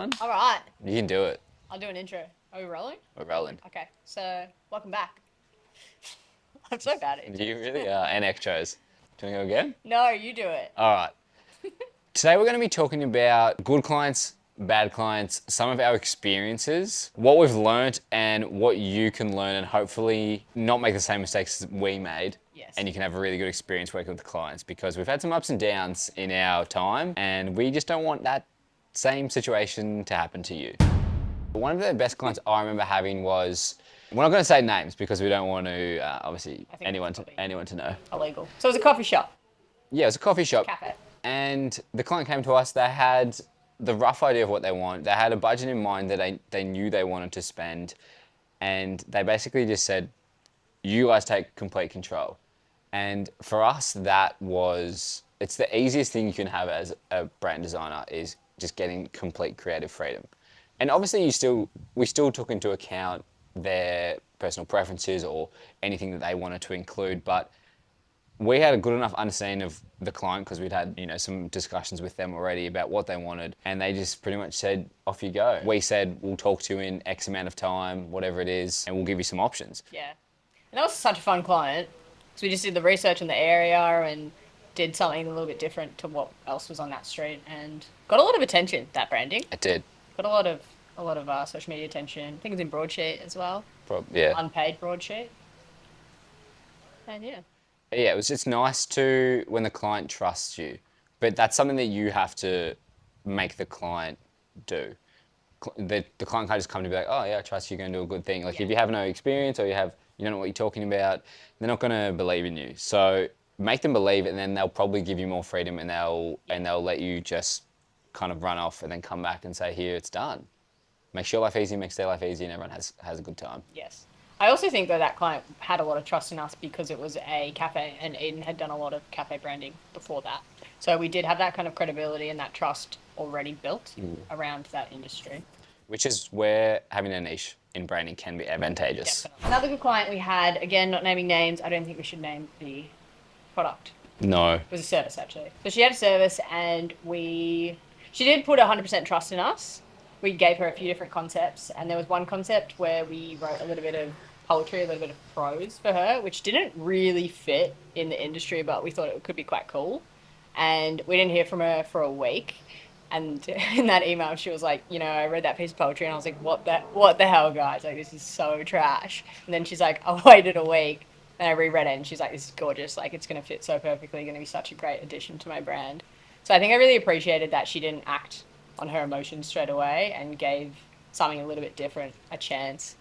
All right, You can do it. I'll do an intro. Are we rolling? We're rolling. Okay, so welcome back. I'm so bad at You intros. really are. And extras. Do you want to go again? No, you do it. All right. Today we're going to be talking about good clients, bad clients, some of our experiences, what we've learnt, and what you can learn, and hopefully not make the same mistakes we made. Yes. And you can have a really good experience working with the clients because we've had some ups and downs in our time, and we just don't want that same situation to happen to you. One of the best clients I remember having was, we're not going to say names because we don't want to, obviously, I think anyone that's to, probably anyone to know. illegal. So it was a coffee shop, Yeah, it was a coffee shop, cafe. and the client came to us. They had the rough idea of what they want. They had a budget in mind that they knew they wanted to spend, and they basically just said, "You guys take complete control." And for us, it's the easiest thing you can have as a brand designer is just getting complete creative freedom. And obviously, we still took into account their personal preferences or anything that they wanted to include, but we had a good enough understanding of the client because we'd had some discussions with them already about what they wanted, and they just pretty much said, off you go. We said, we'll talk to you in X amount of time, whatever it is, and we'll give you some options. Yeah. And that was such a fun client. So we just did the research in the area and did something a little bit different to what else was on that street and got a lot of attention, that branding. It did. Got a lot of social media attention. I think it's in broadsheet as well. Yeah. Unpaid broadsheet. And yeah. Yeah, it was just nice to when the client trusts you, but that's something that you have to make the client do. The client can't just come to be like, oh yeah, I trust you're going to do a good thing. Like Yeah. if you have no experience or you don't know what you're talking about, they're not going to believe in you. So make them believe it, and then they'll probably give you more freedom, and they'll let you just kind of run off and then come back and say, here, it's done. Makes your life easy, makes their life easy, and everyone has a good time. Yes. I also think that that client had a lot of trust in us because it was a cafe and Eden had done a lot of cafe branding before that. So we did have that kind of credibility and that trust already built around that industry. Which is where having a niche in branding can be advantageous. Definitely. Another good client we had, again, not naming names, I don't think we should name the product. No. It was a service actually. So she had a service and she did put 100% trust in us. We gave her a few different concepts, and there was one concept where we wrote a little bit of poetry, a little bit of prose for her, which didn't really fit in the industry, but we thought it could be quite cool. And we didn't hear from her for a week. And in that email, she was like, I read that piece of poetry, and I was like, what the hell, guys? Like, this is so trash. And then she's like, I waited a week, and I reread it, and she's like, this is gorgeous. Like, it's going to fit so perfectly, going to be such a great addition to my brand. So I think I really appreciated that she didn't act on her emotions straight away and gave something a little bit different a chance,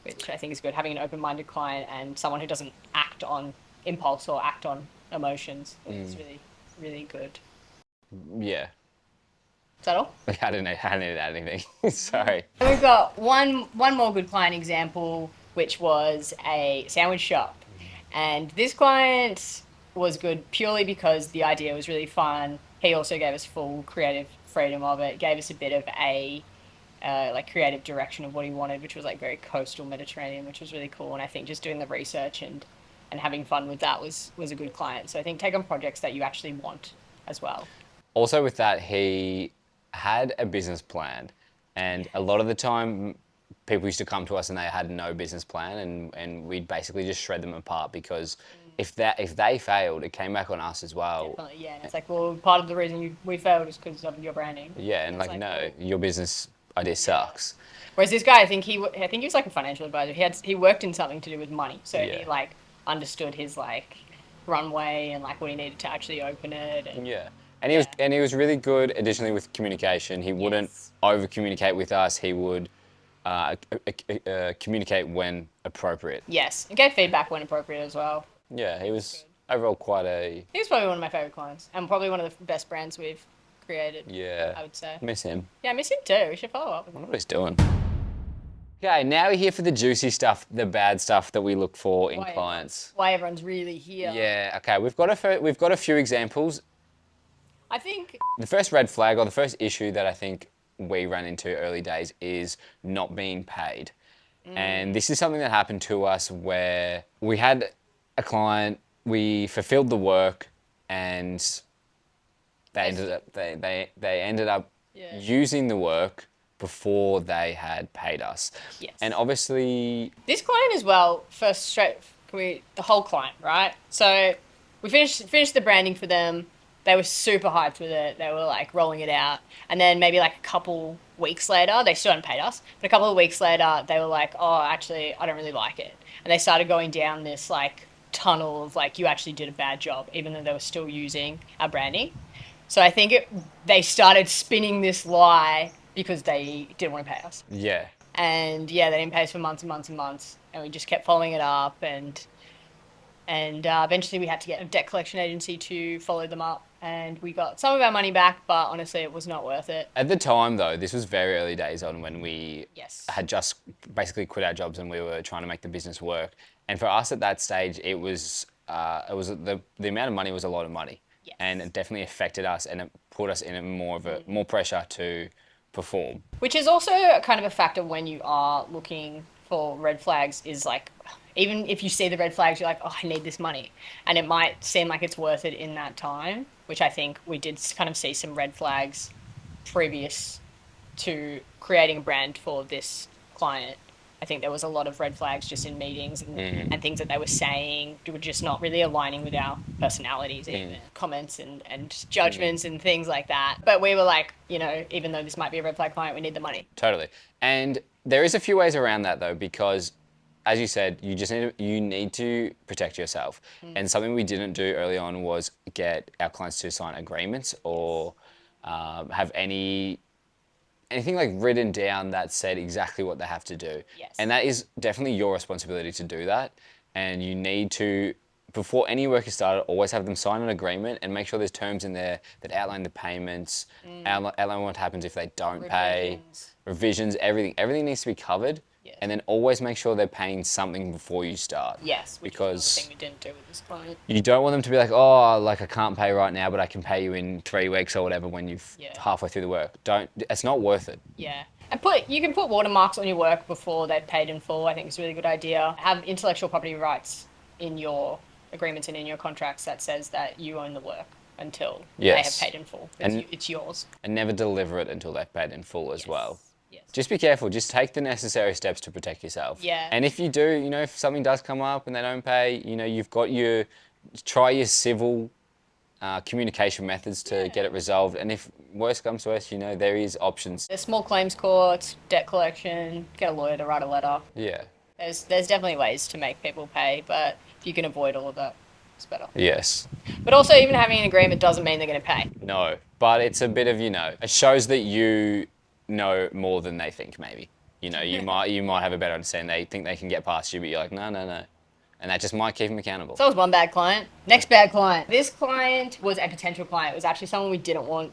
which I think is good. Having an open-minded client and someone who doesn't act on impulse or act on emotions is really, really good. Yeah. Is that all? I didn't add anything. Sorry. And we've got one more good client example, which was a sandwich shop. And this client was good purely because the idea was really fun. He also gave us full creative freedom of it, gave us a bit of a like creative direction of what he wanted, which was like very coastal Mediterranean, which was really cool. And I think just doing the research and having fun with that was a good client. So I think take on projects that you actually want as well. Also, with that, he had a business plan, and a lot of the time, people used to come to us and they had no business plan, and we'd basically just shred them apart because if they failed, it came back on us as well. Definitely, yeah. And it's like, well, part of the reason we failed is because of your branding. Yeah, and And it's like, no, well, your business idea sucks. whereas this guy, I think he was like a financial advisor. He worked in something to do with money, so Yeah. he like understood his like runway and like what he needed to actually open it. And Yeah. And he was really good additionally with communication. He wouldn't yes, over communicate with us. He would communicate when appropriate. yes, and gave feedback when appropriate as well. Yeah, he was overall quite a He was probably one of my favorite clients, and probably one of the best brands we've created. yeah. I would say. Miss him. Yeah, I miss him too. We should follow up with I him. wonder what he's doing. Okay, now we're here for the juicy stuff, the bad stuff that we look for in clients. Why everyone's really here. Yeah. Okay, we've got a few examples. I think. The first red flag or the first issue that I think we ran into early days is not being paid. And this is something that happened to us where we had a client, we fulfilled the work, and they ended up Yeah. using the work before they had paid us. Yes. And obviously, This client as well, first straight, the whole client, right? So we finished the branding for them. They were super hyped with it. They were like rolling it out. And then maybe like a couple weeks later, they still hadn't paid us, but a couple of weeks later, they were like, oh, actually, I don't really like it. And they started going down this like tunnel of like, you actually did a bad job, even though they were still using our branding. So I think they started spinning this lie because they didn't want to pay us. yeah, And yeah, they didn't pay us for months and months and months, and we just kept following it up, and eventually we had to get a debt collection agency to follow them up, and we got some of our money back, but honestly, it was not worth it. at the time though, this was very early days on when we Yes. had just basically quit our jobs and we were trying to make the business work. And for us at that stage, it was the amount of money was a lot of money, Yes. and it definitely affected us and it put us in a more pressure to perform. Which is also kind of a factor when you are looking for red flags, is like, even if you see the red flags, you're like, oh, I need this money. And it might seem like it's worth it in that time, which I think we did kind of see some red flags previous to creating a brand for this client. I think there was a lot of red flags just in meetings and things that they were saying were just not really aligning with our personalities, even comments and judgments and things like that. But we were like, even though this might be a red flag client, we need the money. Totally. And there is a few ways around that though, because as you said, you need to protect yourself. And something we didn't do early on was get our clients to sign agreements or have anything like written down that said exactly what they have to do. Yes. And that is definitely your responsibility to do that. And you need to, before any work is started, always have them sign an agreement and make sure there's terms in there that outline the payments, outline what happens if they don't pay, revisions, everything. Everything needs to be covered. Yes. And then always make sure they're paying something before you start. Yes, which because is another thing we didn't do with this client. you don't want them to be like, oh, like I can't pay right now, but I can pay you in 3 weeks or whatever when you've halfway through the work. It's not worth it. Yeah. And you can put watermarks on your work before they've paid in full. I think it's a really good idea. Have intellectual property rights in your agreements and in your contracts that says that you own the work until they have paid in full. It's yours. And never deliver it until they've paid in full as well. Yes. Just be careful. Just take the necessary steps to protect yourself. Yeah. And if you do, if something does come up and they don't pay, you've got try your civil communication methods to get it resolved. And if worse comes to worse, there is options. There's small claims courts, debt collection, get a lawyer to write a letter. Yeah. There's definitely ways to make people pay, but if you can avoid all of that, it's better. Yes. But also, even having an agreement doesn't mean they're going to pay. No, but it's a bit of, it shows that you know more than they think, maybe. You might have a better understanding. They think they can get past you, but you're like, no. And that just might keep them accountable. So that was one bad client. Next bad client. This client was a potential client. It was actually someone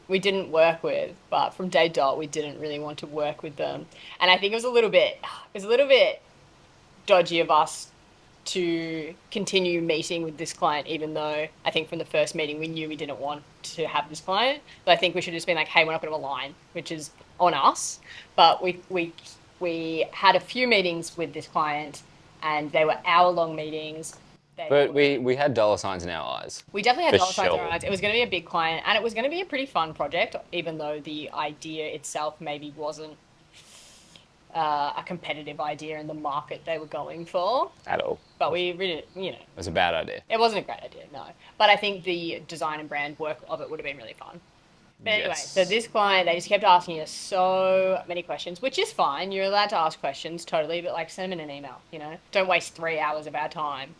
we didn't work with, but from day dot, we didn't really want to work with them. And I think it was a little bit dodgy of us to continue meeting with this client, even though I think from the first meeting we knew we didn't want to have this client. But I think we should have just been like, hey, we're not going to align, which is on us. But we had a few meetings with this client, and they were hour-long meetings. But we had dollar signs in our eyes. We definitely had dollar signs in sure. our eyes. It was going to be a big client, and it was going to be a pretty fun project, even though the idea itself maybe wasn't a competitive idea in the market they were going for. At all. But we really, It was a bad idea. it wasn't a great idea, no. But I think the design and brand work of it would have been really fun. But anyway, Yes. so this client, they just kept asking us so many questions, which is fine. You're allowed to ask questions, totally, but send them in an email, Don't waste 3 hours of our time.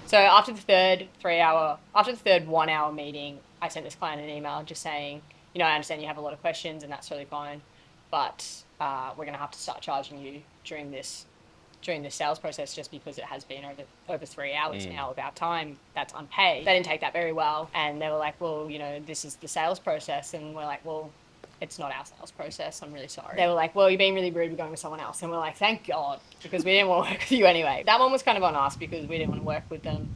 So after the third 1 hour meeting, I sent this client an email just saying, I understand you have a lot of questions and that's totally fine, but we're going to have to start charging you during this sales process, just because it has been over 3 hours now of our time that's unpaid. They didn't take that very well, and they were like, well, this is the sales process, and we're like, well, it's not our sales process, I'm really sorry. They were like, well, you're being really rude, we're going with someone else, and we're like, thank God, because we didn't want to work with you anyway. That one was kind of on us because we didn't want to work with them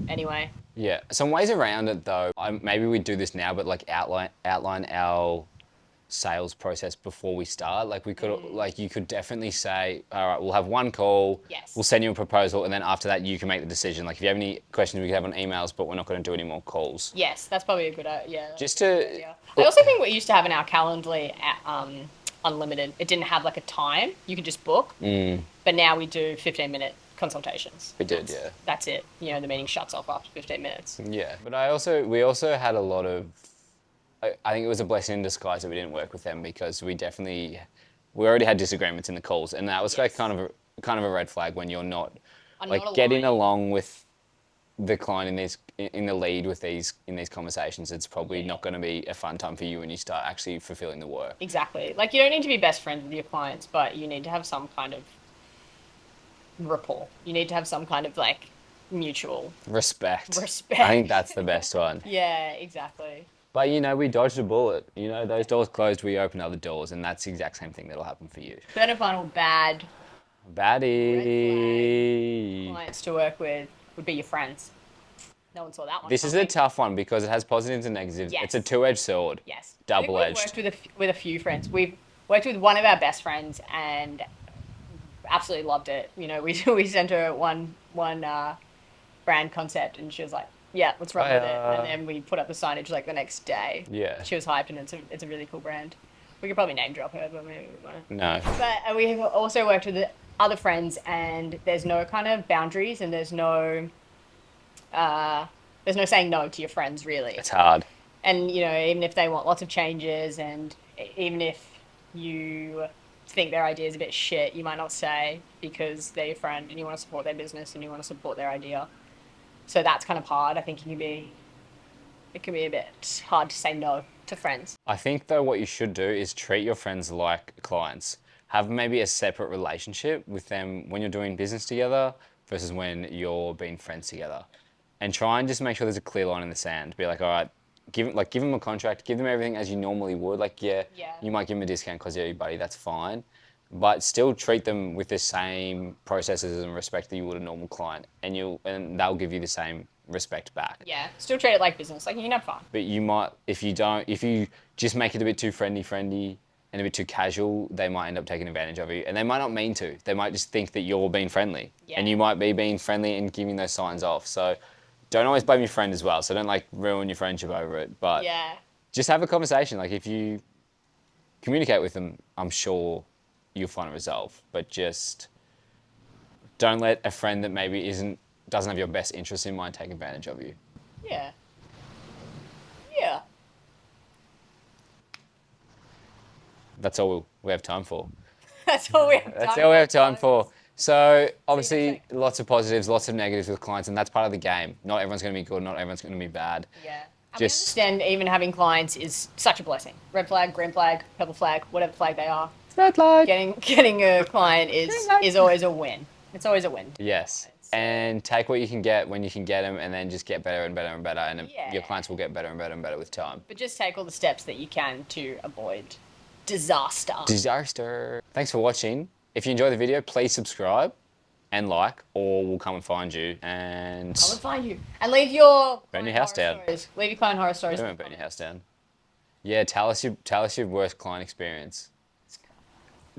anyway. Yeah, some ways around it though, maybe we do this now, but outline our sales process before we start. Like we could, like you could definitely say, all right, we'll have one call. Yes. We'll send you a proposal, and then after that, you can make the decision. Like if you have any questions, we can have on emails, but we're not going to do any more calls. Yes, that's probably a good idea. Yeah. Just that's a good to, idea. I also think we used to have in our Calendly unlimited. It didn't have like a time. You could just book. But now we do 15-minute consultations. We did, yeah. That's it. You know, the meeting shuts off after 15 minutes. Yeah, but we also had a lot of, I think it was a blessing in disguise that we didn't work with them because we already had disagreements in the calls, and that was like Yes. kind of a red flag when you're not I'm like not getting aligned. along with the client in the lead with these conversations. It's probably not going to be a fun time for you when you start actually fulfilling the work. Exactly. Like, you don't need to be best friends with your clients, but you need to have some kind of rapport. You need to have some kind of like mutual Respect. respect. I think that's the best one. Yeah, exactly. But you know, we dodged a bullet. You know, those doors closed, we opened other doors, and that's the exact same thing that'll happen for you. Third and final bad Baddie. clients to work with would be your friends. No one saw that one. This is a tough one because it has positives and negatives. Yes. It's a two-edged sword. Yes. Double-edged. I think we've worked with a few friends. We've worked with one of our best friends and absolutely loved it. You know, we sent her one brand concept and she was like, "Yeah, let's run with it." And then we put up the signage like the next day. Yeah. She was hyped, and it's a really cool brand. We could probably name drop her, but maybe we won't. No. But we have also worked with other friends, and there's no kind of boundaries, and there's no saying no to your friends really. It's hard. And you know, even if they want lots of changes, and even if you think their idea is a bit shit, you might not say because they're your friend and you want to support their business and you want to support their idea. So that's kind of hard. I think it can be a bit hard to say no to friends. I think though what you should do is treat your friends like clients. Have maybe a separate relationship with them when you're doing business together versus when you're being friends together. And try and just make sure there's a clear line in the sand. Be like, all right, give them a contract, give them everything as you normally would. Like, yeah. You might give them a discount because they're your buddy, that's fine. But still treat them with the same processes and respect that you would a normal client, and they'll give you the same respect back. Yeah, still treat it like business. Like, you can have fun. But you might, if you just make it a bit too friendly and a bit too casual, they might end up taking advantage of you, and they might not mean to. They might just think that you're being friendly, and you might be being friendly and giving those signs off. So don't always blame your friend as well. So don't like ruin your friendship over it. But just have a conversation. Like if you communicate with them, I'm sure you'll find a resolve. But just don't let a friend that maybe doesn't have your best interest in mind take advantage of you. Yeah. That's all we have time for. That's all we have time That's all we have time for. So obviously lots of positives, lots of negatives with clients, and that's part of the game. Not everyone's going to be good, not everyone's going to be bad. Yeah. Just understand even having clients is such a blessing. Red flag, green flag, purple flag, whatever flag they are. Red flag. Getting a client is always a win. It's always a win. Yes. And take what you can get when you can get them, and then just get better and better and better, and your clients will get better and better and better with time. But just take all the steps that you can to avoid disaster. Thanks for watching. If you enjoyed the video, please subscribe and like, or we'll come and find you and... Come and find you. And leave your... Burn your house down. Leave your client horror stories. We won't burn your house down. Yeah, tell us your worst client experience.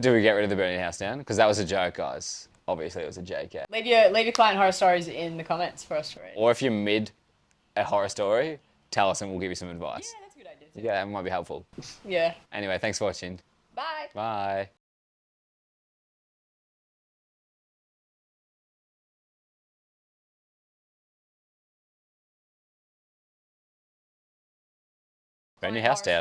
Do we get rid of the burn your house down? Because that was a joke, guys. Obviously, it was a JK. Leave your client horror stories in the comments for us to read. Or if you're mid a horror story, tell us and we'll give you some advice. Yeah, that's a good idea too. Yeah, that might be helpful. Yeah. Anyway, thanks for watching. Bye. Bye. Burn your house down.